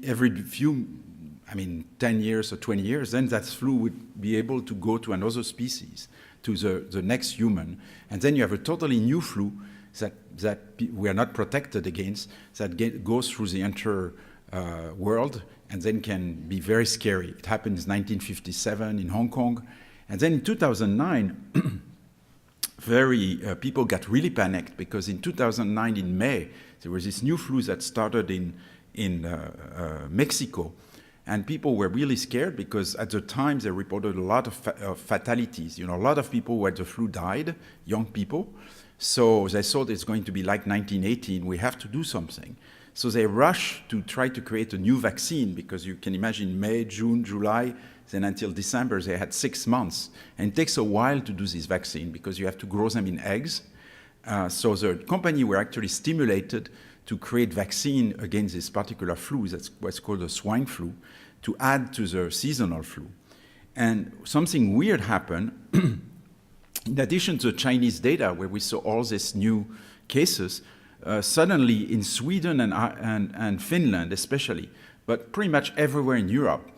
every 10 years or 20 years, then that flu would be able to go to another species, to the next human. And then you have a totally new flu that we are not protected against, that goes through the entire world and then can be very scary. It happened in 1957 in Hong Kong. And then in 2009, people got really panicked because in 2009 in May, there was this new flu that started in Mexico. And people were really scared because at the time they reported a lot of fatalities. A lot of people who had the flu died, young people. So they thought it's going to be like 1918, we have to do something. So they rushed to try to create a new vaccine because you can imagine May, June, July, then until December they had 6 months. And it takes a while to do this vaccine because you have to grow them in eggs. So the company were actually stimulated to create vaccine against this particular flu, that's what's called the swine flu, to add to the seasonal flu. And something weird happened. In addition to the Chinese data, where we saw all these new cases, suddenly in Sweden and Finland especially, but pretty much everywhere in Europe,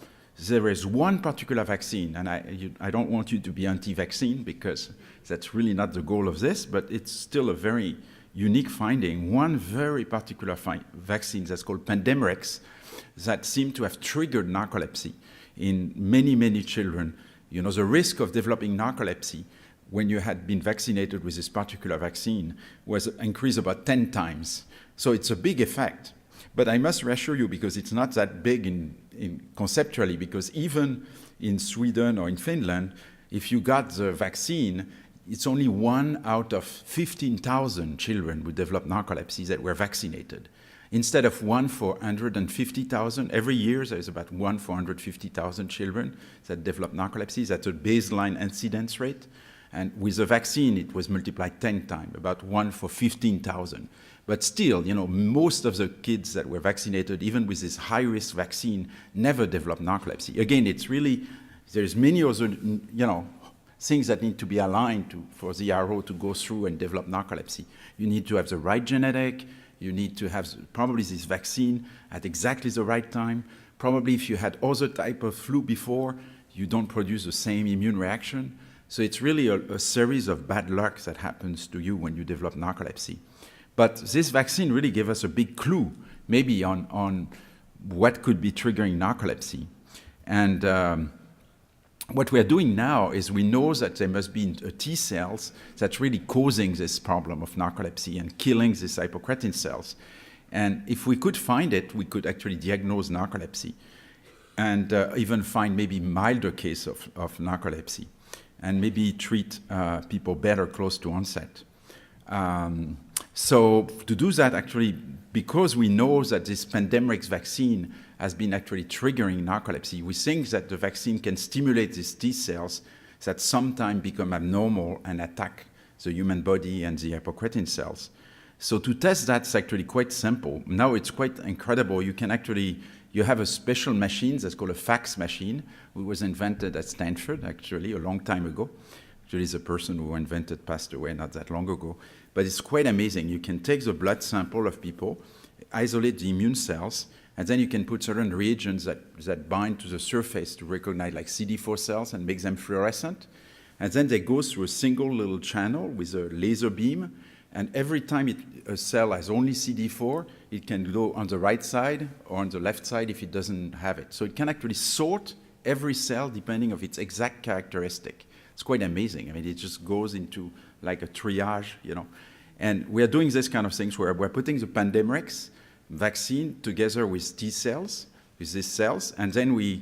there is one particular vaccine, and I don't want you to be anti-vaccine because that's really not the goal of this, but it's still a very unique finding, one very particular vaccine that's called Pandemrix that seemed to have triggered narcolepsy in many, many children. The risk of developing narcolepsy when you had been vaccinated with this particular vaccine was increased about 10 times. So it's a big effect. But I must reassure you, because it's not that big in conceptually, because even in Sweden or in Finland, if you got the vaccine, it's only 1 out of 15,000 children who develop narcolepsy that were vaccinated. Instead of 1 for 150,000, every year there's about 1 for 150,000 children that develop narcolepsy. That's a baseline incidence rate. And with the vaccine, it was multiplied 10 times, about 1 for 15,000. But still, most of the kids that were vaccinated, even with this high-risk vaccine, never developed narcolepsy. Again, it's really, there's many other, things that need to be aligned for the RO to go through and develop narcolepsy. You need to have the right genetic. You need to have probably this vaccine at exactly the right time. Probably if you had other type of flu before, you don't produce the same immune reaction. So it's really a series of bad luck that happens to you when you develop narcolepsy. But this vaccine really gave us a big clue, maybe on what could be triggering narcolepsy. And what we are doing now is we know that there must be T cells that's really causing this problem of narcolepsy and killing these hypocretin cells. And if we could find it, we could actually diagnose narcolepsy and even find maybe milder case of narcolepsy and maybe treat people better close to onset. So to do that, actually, because we know that this Pandemrix vaccine has been actually triggering narcolepsy, we think that the vaccine can stimulate these T cells that sometimes become abnormal and attack the human body and the hypocretin cells. So to test that's actually quite simple. Now it's quite incredible. You have a special machine that's called a fax machine, which was invented at Stanford, actually, a long time ago. Actually, the person who invented passed away not that long ago. But it's quite amazing. You can take the blood sample of people, isolate the immune cells, and then you can put certain reagents that bind to the surface to recognize like CD4 cells and make them fluorescent. And then they go through a single little channel with a laser beam. And every time a cell has only CD4, it can go on the right side or on the left side if it doesn't have it. So it can actually sort every cell depending on its exact characteristic. It's quite amazing. I mean, it just goes into like a triage, And we are doing this kind of things where we're putting the pandemics vaccine together with T cells, with these cells, and then we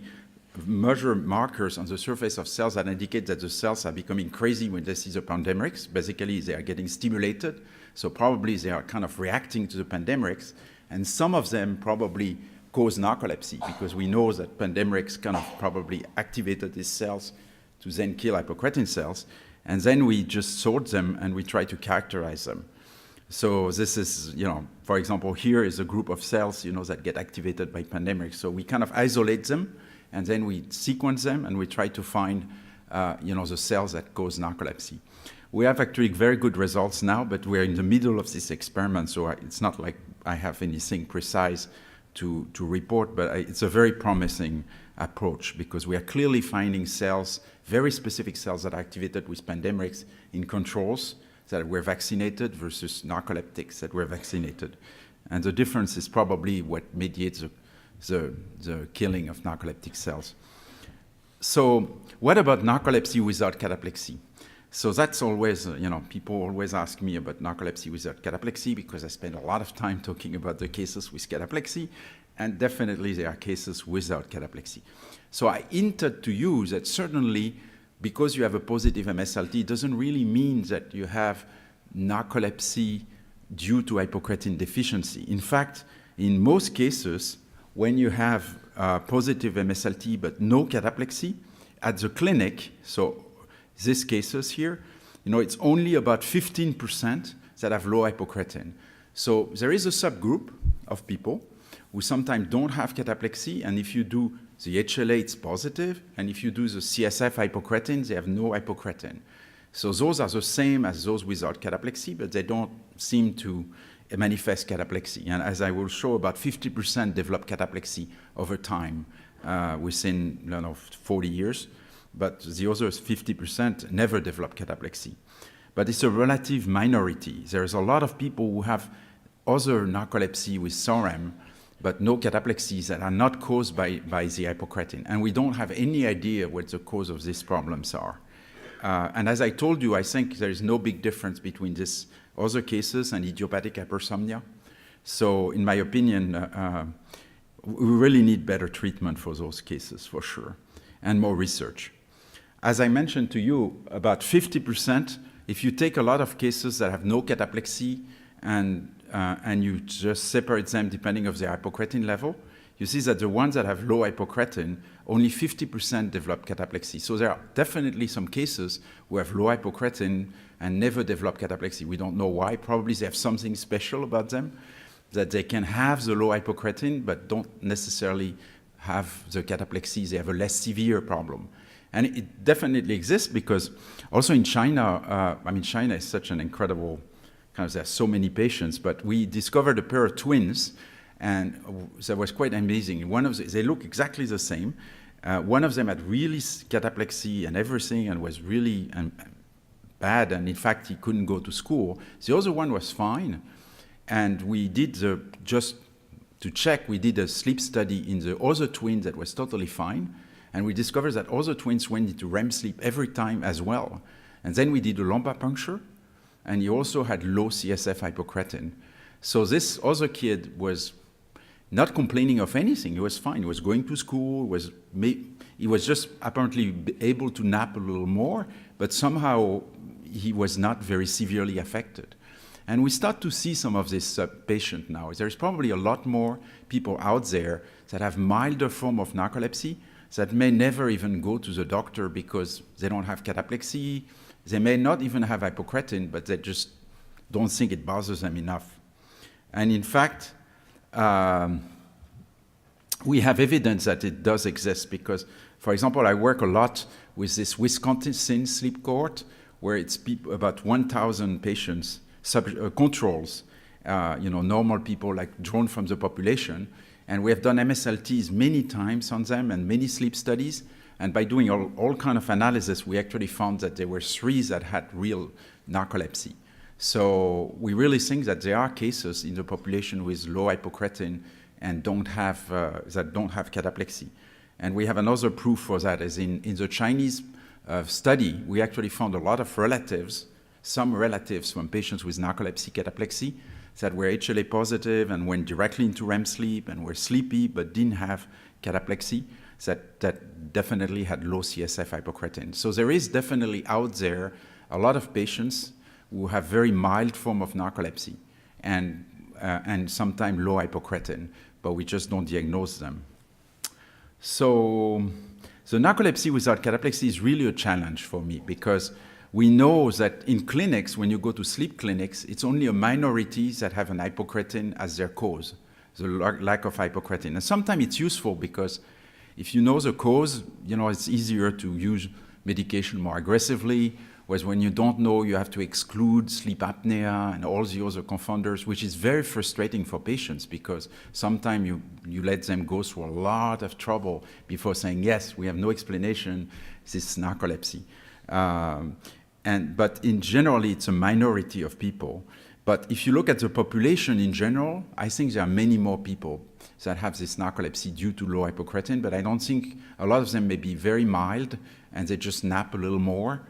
measure markers on the surface of cells that indicate that the cells are becoming crazy when they see the pandemics. Basically, they are getting stimulated, so probably they are kind of reacting to the pandemics, and some of them probably cause narcolepsy, because we know that pandemics kind of probably activated these cells to then kill hypocretin cells, and then we just sort them and we try to characterize them. So this is, for example, here is a group of cells, that get activated by pandemics. So we kind of isolate them, and then we sequence them, and we try to find, the cells that cause narcolepsy. We have actually very good results now, but we're in the middle of this experiment, so it's not like I have anything precise to report, but it's a very promising approach, because we are clearly finding cells, very specific cells that are activated with pandemics in controls that were vaccinated versus narcoleptics that were vaccinated. And the difference is probably what mediates the killing of narcoleptic cells. So what about narcolepsy without cataplexy? So that's always, people always ask me about narcolepsy without cataplexy, because I spend a lot of time talking about the cases with cataplexy, and definitely there are cases without cataplexy. So I hinted to you that certainly because you have a positive MSLT, it doesn't really mean that you have narcolepsy due to hypocretin deficiency. In fact, in most cases, when you have positive MSLT but no cataplexy, at the clinic, so these cases here, it's only about 15% that have low hypocretin. So there is a subgroup of people who sometimes don't have cataplexy, and if you do the HLA, it's positive, and if you do the CSF hypocretin, they have no hypocretin. So those are the same as those without cataplexy, but they don't seem to manifest cataplexy. And as I will show, about 50% develop cataplexy over time within 40 years, but the other 50% never develop cataplexy. But it's a relative minority. There's a lot of people who have other narcolepsy with SORM, but no cataplexies that are not caused by the hypocretin. And we don't have any idea what the cause of these problems are. And as I told you, I think there is no big difference between these other cases and idiopathic hypersomnia. So in my opinion, we really need better treatment for those cases, for sure, and more research. As I mentioned to you, about 50%, if you take a lot of cases that have no cataplexy and you just separate them depending on their hypocretin level, you see that the ones that have low hypocretin, only 50% develop cataplexy. So there are definitely some cases who have low hypocretin and never develop cataplexy. We don't know why. Probably they have something special about them, that they can have the low hypocretin but don't necessarily have the cataplexy. They have a less severe problem. And it definitely exists, because also in China, China is such an incredible there's so many patients, but we discovered a pair of twins, and that was quite amazing. They look exactly the same. One of them had really cataplexy and everything, and was really bad, and in fact, he couldn't go to school. The other one was fine, and we did just to check, we did a sleep study in the other twin that was totally fine, and we discovered that other twins went into REM sleep every time as well. And then we did a lumbar puncture, and he also had low CSF hypocretin. So this other kid was not complaining of anything. He was fine. He was going to school. He was just apparently able to nap a little more, but somehow he was not very severely affected. And we start to see some of this patient now. There's probably a lot more people out there that have milder form of narcolepsy that may never even go to the doctor because they don't have cataplexy. They may not even have hypocretin, but they just don't think it bothers them enough. And in fact, we have evidence that it does exist because, for example, I work a lot with this Wisconsin sleep cohort, where it's about 1,000 patients, controls, normal people like drawn from the population. And we have done MSLTs many times on them and many sleep studies. And by doing all kind of analysis, we actually found that there were 3 that had real narcolepsy. So we really think that there are cases in the population with low hypocretin and don't have cataplexy. And we have another proof for that, is in the Chinese study, we actually found a lot of relatives some relatives from patients with narcolepsy, cataplexy, that were HLA positive and went directly into REM sleep and were sleepy but didn't have cataplexy, that definitely had low CSF hypocretin. So there is definitely out there a lot of patients who have very mild form of narcolepsy and sometimes low hypocretin, but we just don't diagnose them. So narcolepsy without cataplexy is really a challenge for me, because we know that in clinics, when you go to sleep clinics, it's only a minority that have an hypocretin as their cause, the lack of hypocretin. And sometimes it's useful because if you know the cause, it's easier to use medication more aggressively, whereas when you don't know, you have to exclude sleep apnea and all the other confounders, which is very frustrating for patients, because sometimes you let them go through a lot of trouble before saying, yes, we have no explanation, this is narcolepsy. But in general, it's a minority of people. But if you look at the population in general, I think there are many more people that have this narcolepsy due to low hypocretin, but I don't think a lot of them may be very mild and they just nap a little more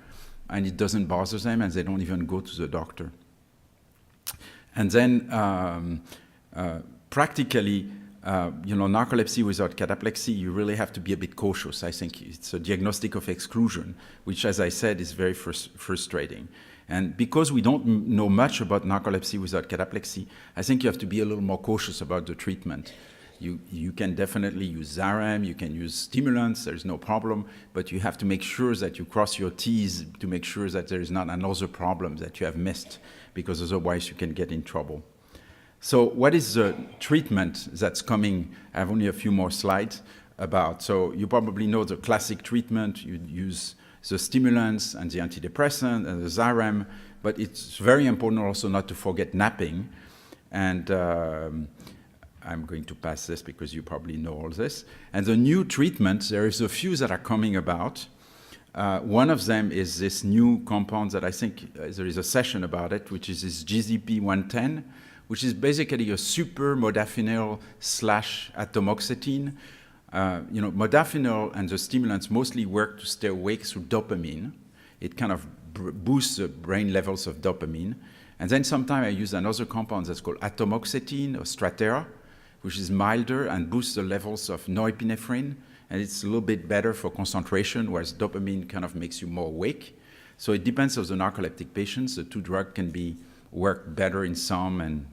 and it doesn't bother them and they don't even go to the doctor. And then practically, narcolepsy without cataplexy, you really have to be a bit cautious. I think it's a diagnostic of exclusion, which, as I said, is very frustrating. And because we don't know much about narcolepsy without cataplexy, I think you have to be a little more cautious about the treatment. You can definitely use Xarelto, you can use stimulants, there's no problem, but you have to make sure that you cross your T's to make sure that there is not another problem that you have missed, because otherwise you can get in trouble. So what is the treatment that's coming? I have only a few more slides about. So you probably know the classic treatment. You use the stimulants and the antidepressant and the Xarelto, but it's very important also not to forget napping. And I'm going to pass this because you probably know all this. And the new treatments, there is a few that are coming about. One of them is this new compound that I think there is a session about it, which is this GZP-110, which is basically a super modafinil / atomoxetine. Modafinil and the stimulants mostly work to stay awake through dopamine. It kind of boosts the brain levels of dopamine. And then sometimes I use another compound that's called atomoxetine or Strattera, which is milder and boosts the levels of norepinephrine. And it's a little bit better for concentration, whereas dopamine kind of makes you more awake. So it depends on the narcoleptic patients. The two drugs can work better in some and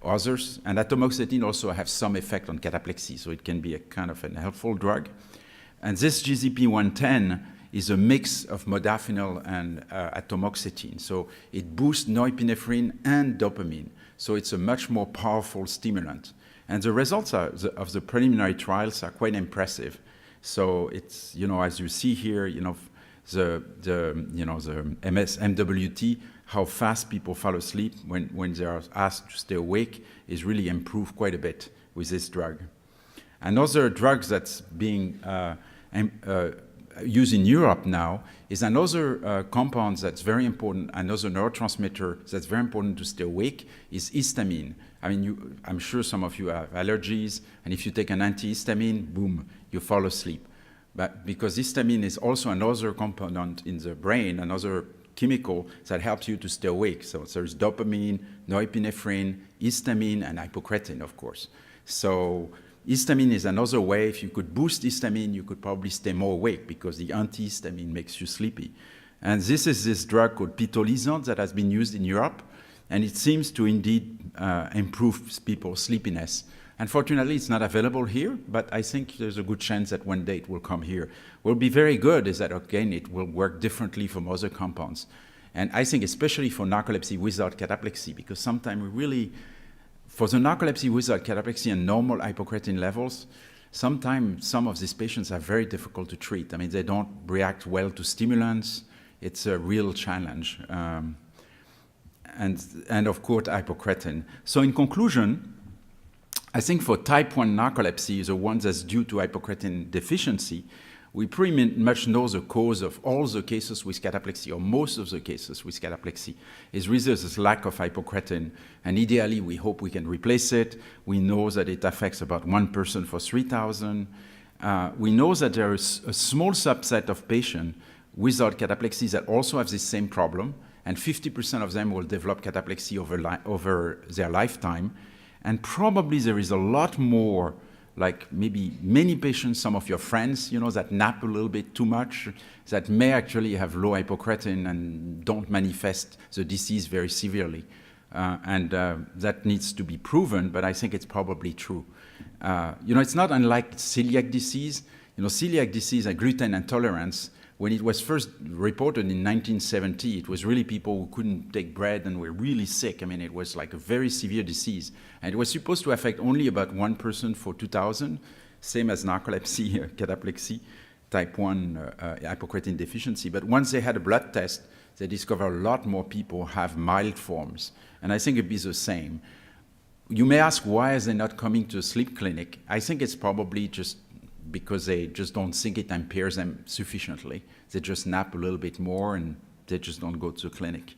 others. And atomoxetine also has some effect on cataplexy, so it can be a kind of a helpful drug. And this GZP-110 is a mix of modafinil and atomoxetine. So it boosts norepinephrine and dopamine. So it's a much more powerful stimulant. And the results of the preliminary trials are quite impressive. So it's, as you see here, the MWT, how fast people fall asleep when they are asked to stay awake, is really improved quite a bit with this drug. Another drug that's being used in Europe now is another compound that's very important, another neurotransmitter that's very important to stay awake, is histamine. I mean, I'm sure some of you have allergies, and if you take an antihistamine, boom, you fall asleep. But because histamine is also another component in the brain, another chemical that helps you to stay awake. So there's dopamine, norepinephrine, histamine, and hypocretin, of course. So histamine is another way. If you could boost histamine, you could probably stay more awake because the antihistamine makes you sleepy. And this is this drug called pitolisant that has been used in Europe, and it seems to indeed improve people's sleepiness. Unfortunately, it's not available here, but I think there's a good chance that one day it will come here. What will be very good is that, again, it will work differently from other compounds. And I think especially for narcolepsy without cataplexy, because sometimes we really, for the narcolepsy without cataplexy and normal hypocretin levels, sometimes some of these patients are very difficult to treat. I mean, they don't react well to stimulants. It's a real challenge. And of course, hypocretin. So in conclusion, I think for type 1 narcolepsy, the one that's due to hypocretin deficiency, we pretty much know the cause of all the cases with cataplexy, or most of the cases with cataplexy, is really this lack of hypocretin. And ideally, we hope we can replace it. We know that it affects about 1% for 3,000. We know that there is a small subset of patients without cataplexy that also have this same problem, and 50% of them will develop cataplexy over their lifetime. And probably there is a lot more, like maybe many patients, some of your friends, that nap a little bit too much, that may actually have low hypocretin and don't manifest the disease very severely. And that needs to be proven, but I think it's probably true. It's not unlike celiac disease. Celiac disease and gluten intolerance, when it was first reported in 1970, it was really people who couldn't take bread and were really sick. I mean, it was like a very severe disease. And it was supposed to affect only about 1% for 2000, same as narcolepsy, cataplexy, type 1 hypocretin deficiency. But once they had a blood test, they discovered a lot more people have mild forms. And I think it'd be the same. You may ask, why are they not coming to a sleep clinic? I think it's probably just because they just don't think it impairs them sufficiently. They just nap a little bit more and they just don't go to the clinic.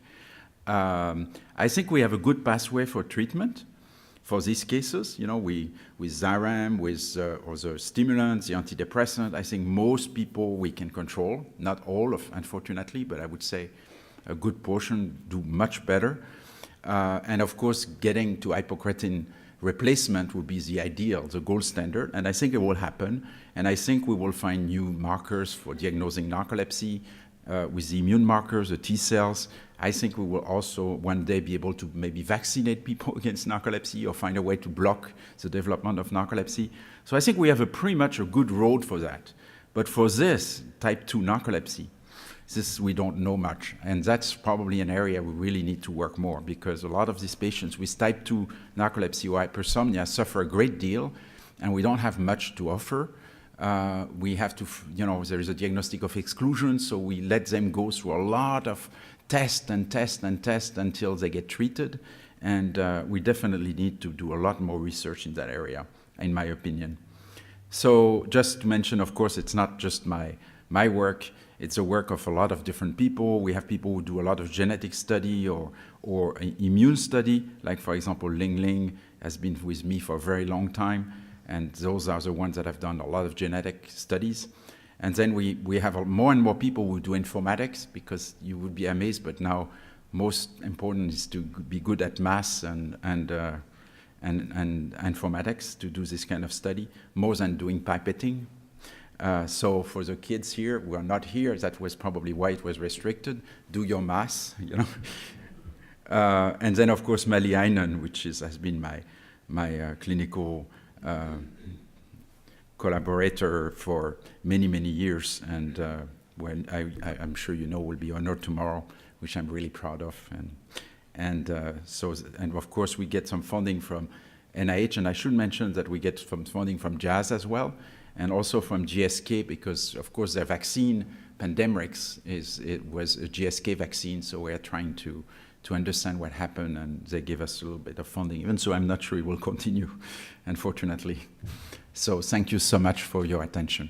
I think we have a good pathway for treatment for these cases. With Xyrem, with other stimulants, the antidepressant, I think most people we can control. Not all, unfortunately, but I would say a good portion do much better. And of course, getting to hypocretin replacement would be the ideal, the gold standard, and I think it will happen. And I think we will find new markers for diagnosing narcolepsy with the immune markers, the T cells. I think we will also one day be able to maybe vaccinate people against narcolepsy or find a way to block the development of narcolepsy. So I think we have pretty much a good road for that. But for this type 2 narcolepsy, this we don't know much, and that's probably an area we really need to work more, because a lot of these patients with type 2 narcolepsy or hypersomnia suffer a great deal, and we don't have much to offer. We have to, there is a diagnostic of exclusion, so we let them go through a lot of test until they get treated, and we definitely need to do a lot more research in that area, in my opinion. So just to mention, of course, it's not just my work. It's a work of a lot of different people. We have people who do a lot of genetic study or immune study, like, for example, Ling Ling has been with me for a very long time, and those are the ones that have done a lot of genetic studies. And then we have more and more people who do informatics, because you would be amazed, but now most important is to be good at math and informatics to do this kind of study, more than doing pipetting. So for the kids here who are not here, that was probably why it was restricted. Do your math, and then, of course, Maliainen, which has been my clinical collaborator for many, many years, and when I'm sure will be honored tomorrow, which I'm really proud of. And of course, we get some funding from NIH, and I should mention that we get some funding from Jazz as well, and also from GSK, because, of course, their vaccine, Pandemrix, it was a GSK vaccine, so we're trying to understand what happened, and they give us a little bit of funding, even so I'm not sure it will continue, unfortunately. So thank you so much for your attention.